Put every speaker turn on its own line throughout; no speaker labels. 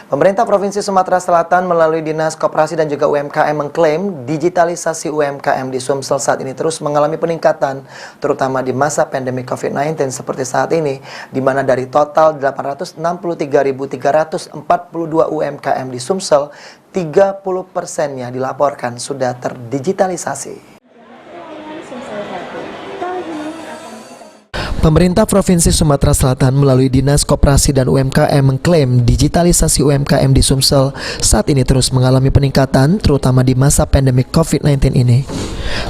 Pemerintah Provinsi Sumatera Selatan melalui Dinas Koperasi dan juga UMKM mengklaim digitalisasi UMKM di Sumsel saat ini terus mengalami peningkatan, terutama di masa pandemi COVID-19 seperti saat ini, di mana dari total 863.342 UMKM di Sumsel, 30%-nya dilaporkan sudah terdigitalisasi. Pemerintah Provinsi Sumatera Selatan melalui Dinas Koperasi dan UMKM mengklaim digitalisasi UMKM di Sumsel saat ini terus mengalami peningkatan, terutama di masa pandemi COVID-19 ini.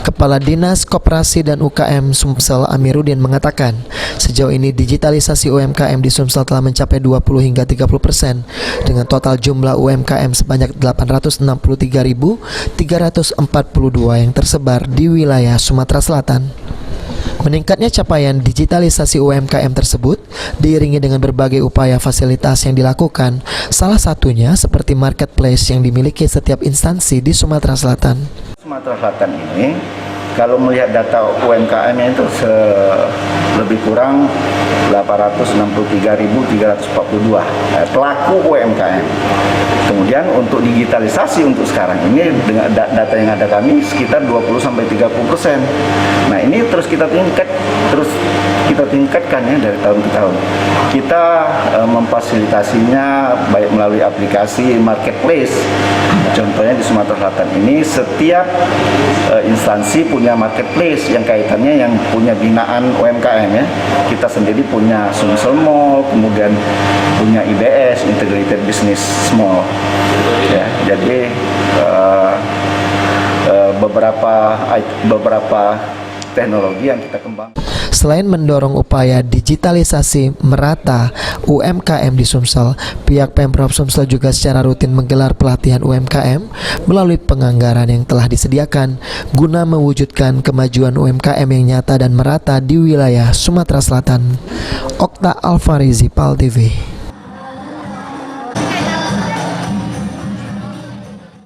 Kepala Dinas Koperasi dan UKM Sumsel Amiruddin mengatakan, sejauh ini digitalisasi UMKM di Sumsel telah mencapai 20 hingga 30% dengan total jumlah UMKM sebanyak 863.342 yang tersebar di wilayah Sumatera Selatan. Meningkatnya capaian digitalisasi UMKM tersebut diiringi dengan berbagai upaya fasilitas yang dilakukan, salah satunya seperti marketplace yang dimiliki setiap instansi di Sumatera Selatan.
Sumatera Selatan ini, kalau melihat data UMKM itu lebih kurang 863.342 pelaku UMKM. Kemudian untuk digitalisasi untuk sekarang ini dengan data yang ada kami sekitar 20-30%. Nah ini terus kita tingkatkan ya dari tahun ke tahun. Kita memfasilitasinya baik melalui aplikasi marketplace. Contohnya di Sumatera Selatan ini setiap instansi punya marketplace yang kaitannya yang punya binaan UMKM ya. Kita sendiri punya Sumsel Mall, kemudian punya IBS Integrated Business Mall. Ya, jadi beberapa teknologi yang kita kembangkan.
Selain mendorong upaya digitalisasi merata UMKM di Sumsel, pihak Pemprov Sumsel juga secara rutin menggelar pelatihan UMKM melalui penganggaran yang telah disediakan guna mewujudkan kemajuan UMKM yang nyata dan merata di wilayah Sumatera Selatan. Okta Alfarizi, PAL TV.